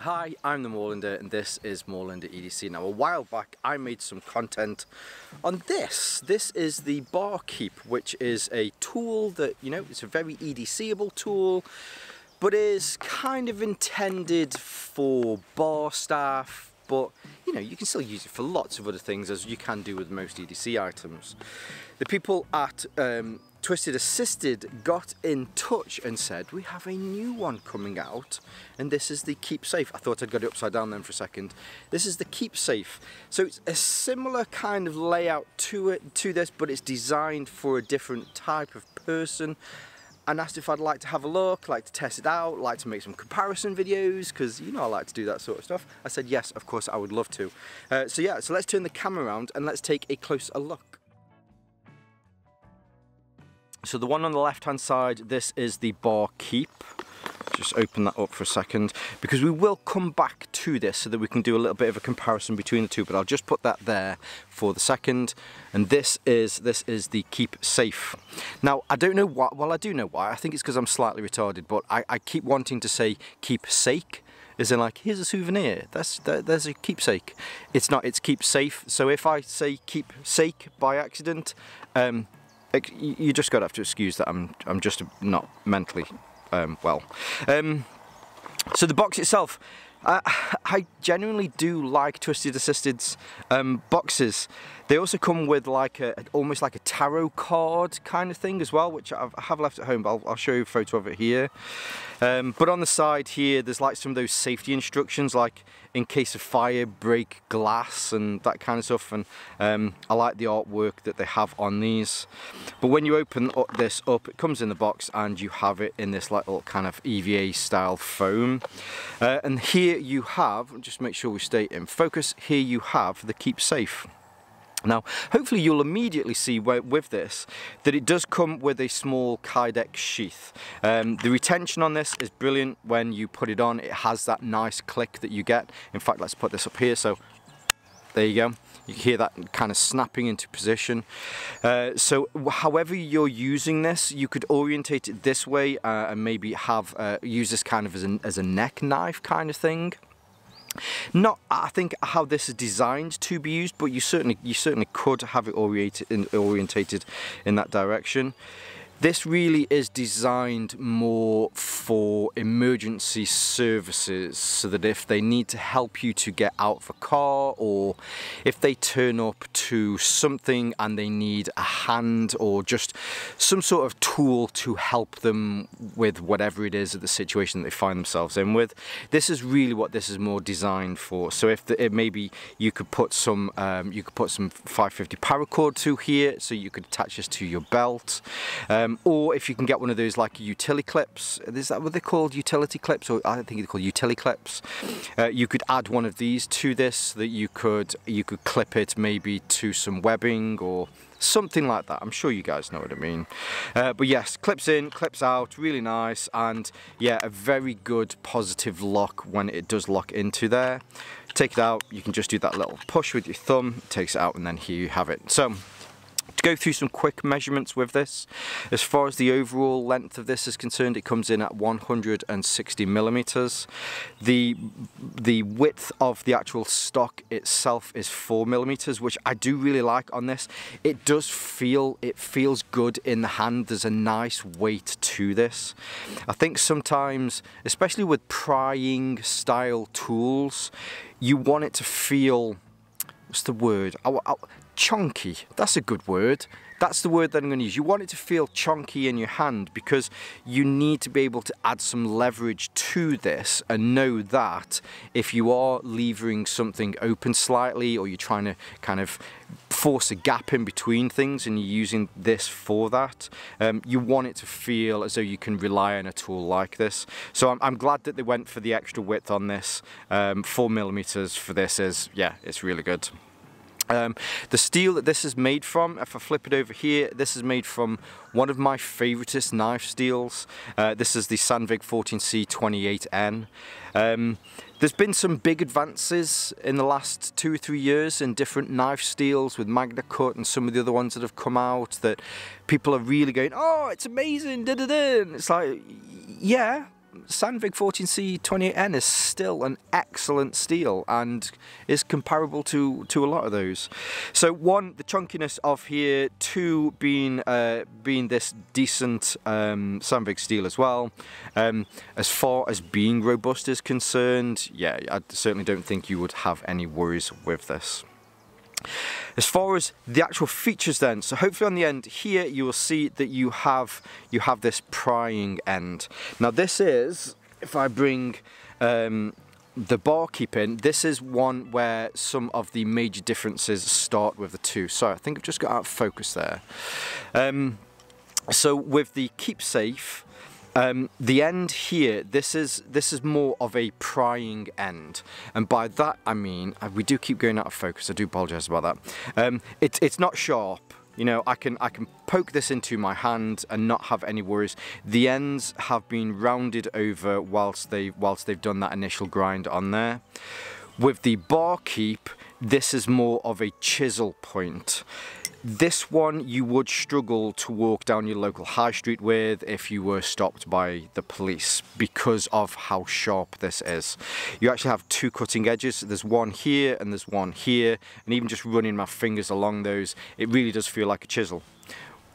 Hi, I'm the Moorlander and this is Moorlander EDC. Now a while back I made some content on this. This is the bar keep, which is a tool that, it's a very EDCable tool, but is kind of intended for bar staff, but you can still use it for lots of other things, as you can do with most EDC items. The people at Twisted Assisted got in touch and said, we have a new one coming out, and this is the Keep Safe. I thought I'd got it upside down then for a second. This is the Keep Safe. So it's a similar kind of layout to this, but it's designed for a different type of person. And asked if I'd like to have a look, like to test it out, like to make some comparison videos, because I like to do that sort of stuff. I said yes, of course I would love to. So let's turn the camera around and let's take a closer look. So the one on the left hand side, this is the bar keep. Just open that up for a second, because we will come back to this so that we can do a little bit of a comparison between the two, but I'll just put that there for the second. And this is the Keep Safe. Now I don't know why, well I do know why, I think it's because I'm slightly retarded, but I keep wanting to say keep sake, as in like, here's a souvenir, there's a keepsake. It's not, it's keep safe. So if I say keep sake by accident, you just gotta have to excuse that I'm just not mentally well. So the box itself, I genuinely do like Twisted Assisted's boxes. They also come with like almost like a tarot card kind of thing as well, which I have left at home, but I'll show you a photo of it here. But on the side here, there's like some of those safety instructions, like in case of fire, break glass and that kind of stuff. And I like the artwork that they have on these. But when you open this up, it comes in the box and you have it in this little kind of EVA style foam. And here you have, just make sure we stay in focus, here you have the Keep Safe. Now, hopefully you'll immediately see with this that it does come with a small Kydex sheath. The retention on this is brilliant. When you put it on, it has that nice click that you get. In fact, let's put this up here, so there you go. You hear that kind of snapping into position. So however you're using this, you could orientate it this way and maybe have use this kind of as a neck knife kind of thing. Not, I think, how this is designed to be used, but you certainly could have it orientated in that direction. This really is designed more for emergency services, so that if they need to help you to get out of a car, or if they turn up to something and they need a hand or just some sort of tool to help them with whatever it is at the situation that they find themselves in with, this is really what this is more designed for. So if maybe you could put some 550 paracord to here, so you could attach this to your belt. Or if you can get one of those like utility clips, is that what they're called, utility clips? Or I think they're called utility clips. You could add one of these to this, so that you could clip it maybe to some webbing or something like that. I'm sure you guys know what I mean. But yes, clips in, clips out, really nice, and yeah, a very good positive lock when it does lock into there. Take it out, you can just do that little push with your thumb, it takes it out, and then here you have it. So, to go through some quick measurements with this, as far as the overall length of this is concerned, it comes in at 160 millimeters. The width of the actual stock itself is 4 millimeters, which I do really like on this. It feels good in the hand. There's a nice weight to this. I think sometimes, especially with prying style tools, you want it to feel, what's the word? Chunky, that's a good word. That's the word that I'm going to use. You want it to feel chunky in your hand, because you need to be able to add some leverage to this and know that if you are levering something open slightly, or you're trying to kind of force a gap in between things and you're using this for that, you want it to feel as though you can rely on a tool like this. So I'm glad that they went for the extra width on this. 4 millimeters for this is, yeah, it's really good. The steel that this is made from, if I flip it over here, this is made from one of my favouriteest knife steels. This is the Sandvik 14C28N. There's been some big advances in the last 2 or 3 years in different knife steels with Magna Cut and some of the other ones that have come out that people are really going, oh, it's amazing, da da da. And it's like, yeah, Sandvik 14C28N is still an excellent steel and is comparable to a lot of those. So one, the chunkiness of here, two, being this decent Sandvik steel as well. As far as being robust is concerned, yeah, I certainly don't think you would have any worries with this. As far as the actual features then, so hopefully on the end here you will see that you have this prying end. Now this is, if I bring the bar keep in, this is one where some of the major differences start with the two. So I think I've just got out of focus there. So with the keep safe, the end here, this is more of a prying end, and by that I mean, we do keep going out of focus, I do apologise about that. It's not sharp, you know, I can poke this into my hand and not have any worries. The ends have been rounded over whilst they've done that initial grind on there. With the bar keep, this is more of a chisel point. This one you would struggle to walk down your local high street with if you were stopped by the police because of how sharp this is. You actually have two cutting edges, there's one here and there's one here, and even just running my fingers along those, it really does feel like a chisel.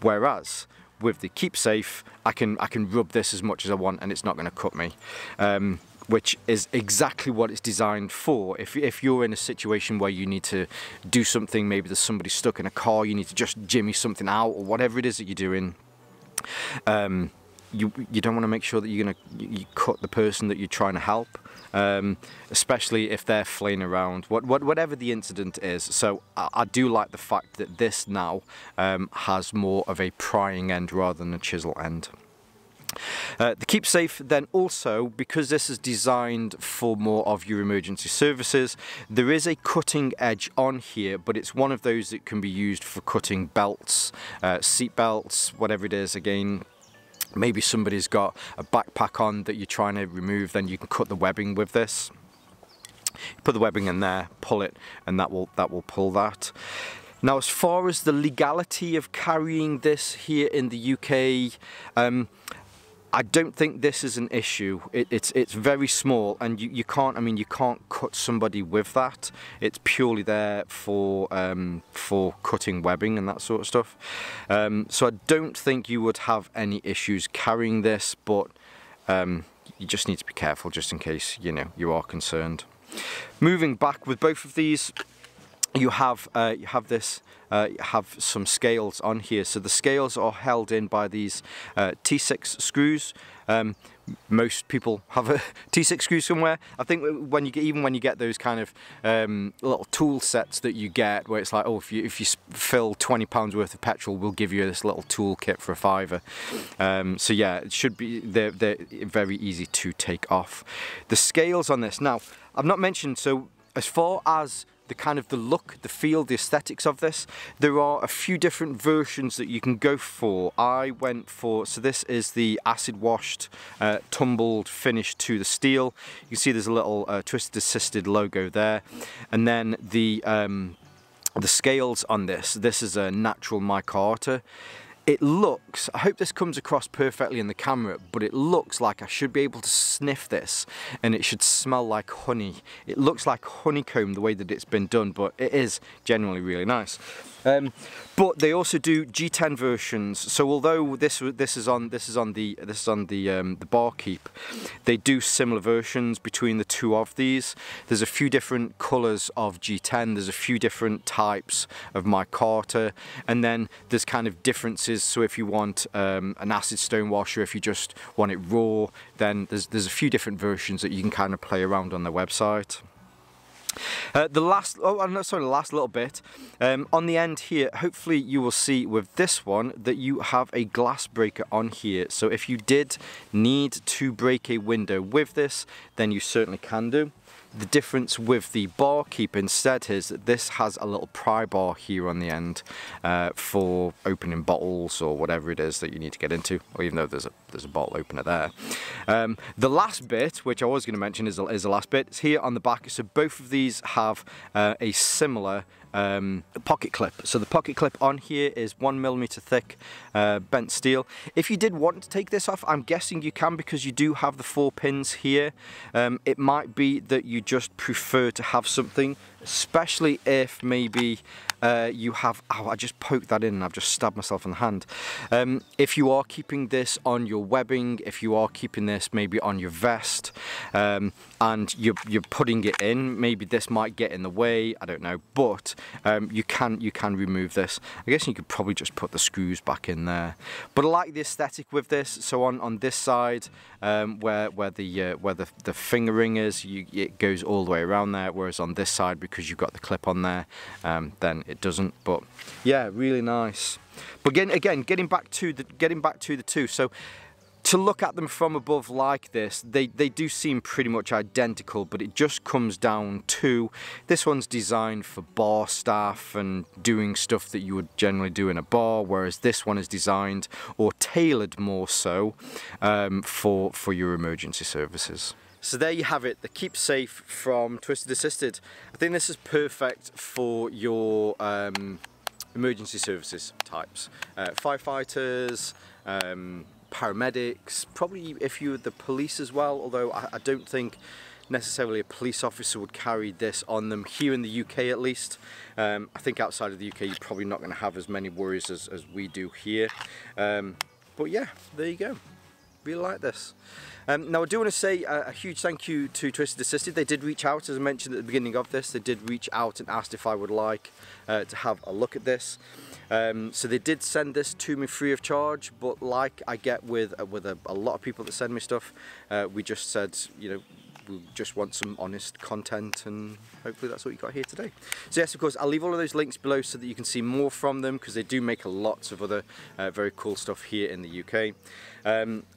Whereas with the keep safe, I can rub this as much as I want and it's not going to cut me. Which is exactly what it's designed for. If you're in a situation where you need to do something, maybe there's somebody stuck in a car, you need to just jimmy something out, or whatever it is that you're doing, you don't want to make sure that you cut the person that you're trying to help, especially if they're flaying around, whatever the incident is. So I do like the fact that this now has more of a prying end rather than a chisel end. The keep safe then also, because this is designed for more of your emergency services, there is a cutting edge on here, but it's one of those that can be used for cutting belts, seat belts, whatever it is. Again, maybe somebody's got a backpack on that you're trying to remove, then you can cut the webbing with this. Put the webbing in there, pull it, and that will pull that. Now, as far as the legality of carrying this here in the UK, I don't think this is an issue. It's very small, and you can't cut somebody with that. It's purely there for cutting webbing and that sort of stuff. So I don't think you would have any issues carrying this, but you just need to be careful just in case you are concerned. Moving back with both of these, you have some scales on here. So the scales are held in by these T6 screws. Most people have a T6 screw somewhere. I think when you get those kind of little tool sets that you get, where it's like, oh, if you fill £20 worth of petrol, we'll give you this little tool kit for £5. So yeah, it should be they're very easy to take off. The scales on this now, I've not mentioned. So as far as the look, the feel, the aesthetics of this, there are a few different versions that you can go for. I went for, so this is the acid washed, tumbled finish to the steel. You can see there's a little twisted assisted logo there, and then the scales on this is a natural micarta. It looks, I hope this comes across perfectly in the camera, but it looks like I should be able to sniff this and it should smell like honey. It looks like honeycomb the way that it's been done, but it is genuinely really nice. But they also do G10 versions. So although this is on the bar keep, they do similar versions between the two of these. There's a few different colours of G10. There's a few different types of micarta, and then there's kind of differences. So if you want an acid stone washer, if you just want it raw, then there's a few different versions that you can kind of play around on their website. The last little bit on the end here, hopefully you will see with this one that you have a glass breaker on here. So if you did need to break a window with this, then you certainly can do. The difference with the bar keep instead is that this has a little pry bar here on the end for opening bottles or whatever it is that you need to get into, or even though there's a bottle opener there. The last bit, which I was going to mention is the last bit, is here on the back. So both of these have a similar pocket clip. So the pocket clip on here is 1mm thick bent steel. If you did want to take this off, I'm guessing you can because you do have the 4 pins here. It might be that you just prefer to have something, especially if maybe you have, oh, I just poked that in and I've just stabbed myself in the hand. If you are keeping this on your webbing, if you are keeping this maybe on your vest, and you're putting it in, maybe this might get in the way, I don't know, but you can remove this. I guess you could probably just put the screws back in there. But I like the aesthetic with this. So on this side, where the fingering is, it goes all the way around there, whereas on this side, because you've got the clip on there, then it doesn't. But yeah, really nice. But again, getting back to the two. So to look at them from above like this, they do seem pretty much identical, but it just comes down to this one's designed for bar staff and doing stuff that you would generally do in a bar, whereas this one is designed or tailored more so for your emergency services. So there you have it, the Keep Safe from Twisted Assisted. I think this is perfect for your emergency services types. Firefighters, paramedics, probably if you're the police as well, although I don't think necessarily a police officer would carry this on them here in the UK at least. I think outside of the UK you're probably not going to have as many worries as we do here. But yeah, there you go. Really like this. Now I do want to say a huge thank you to Twisted Assisted. They did reach out, as I mentioned at the beginning of this, they did reach out and asked if I would like to have a look at this. So they did send this to me free of charge, but like I get with a lot of people that send me stuff, we just said, you know, we just want some honest content, and hopefully that's what you got here today. So yes, of course, I'll leave all of those links below so that you can see more from them, because they do make lots of other very cool stuff here in the UK.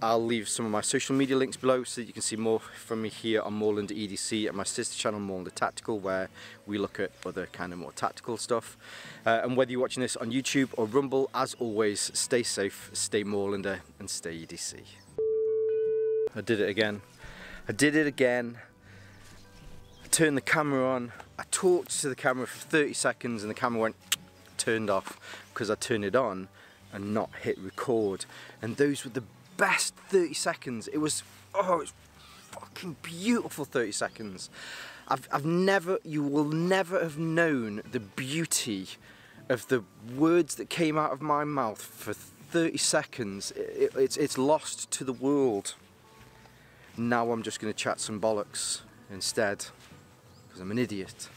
I'll leave some of my social media links below so that you can see more from me here on Moorlander EDC and my sister channel Moorlander Tactical, where we look at other kind of more tactical stuff. And whether you're watching this on YouTube or Rumble, as always, stay safe, stay Moorlander, and stay EDC. I did it again. I did it again. I turned the camera on, I talked to the camera for 30 seconds and the camera went turned off because I turned it on and not hit record. And those were the best 30 seconds. It was, oh, it's fucking beautiful 30 seconds. You will never have known the beauty of the words that came out of my mouth for 30 seconds. It's lost to the world. Now I'm just going to chat some bollocks instead, because I'm an idiot.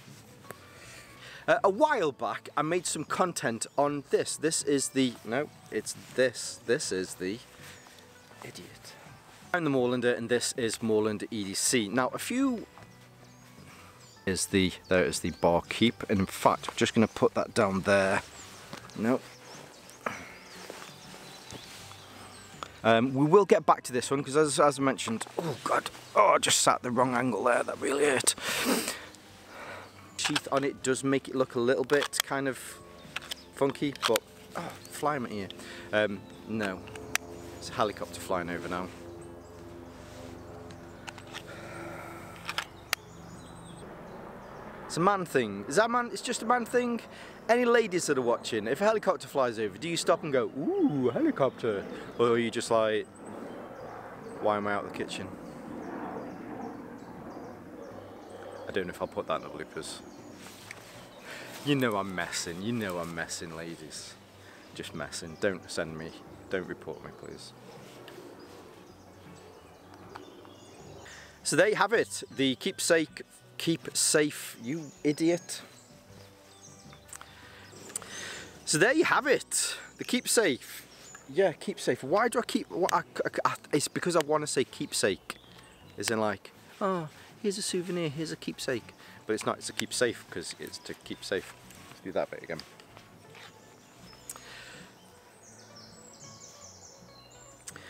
A while back I made some content on this. This is the, no, it's this. This is the idiot. I'm the Moorlander and this is Moorlander EDC. Now there is the bar keep, and in fact I'm just going to put that down there. Nope. We will get back to this one because as I mentioned, oh god, oh I just sat the wrong angle there, that really hurt. Sheath on it does make it look a little bit kind of funky, but oh, fly in my ear. No, it's a helicopter flying over now. It's a man thing. Is that man? It's just a man thing. Any ladies that are watching, if a helicopter flies over, do you stop and go, ooh, helicopter? Or are you just like, why am I out of the kitchen? I don't know if I'll put that in the bloopers. You know I'm messing, ladies. Just messing. Don't send me, don't report me, please. So there you have it, the Keep Safe, you idiot. So there you have it, the Keep Safe. Yeah, Keep Safe. Why do I keep, it's because I want to say keepsake. As in like, oh, here's a souvenir, here's a keepsake. But it's not, it's a keep safe because it's to keep safe. Let's do that bit again.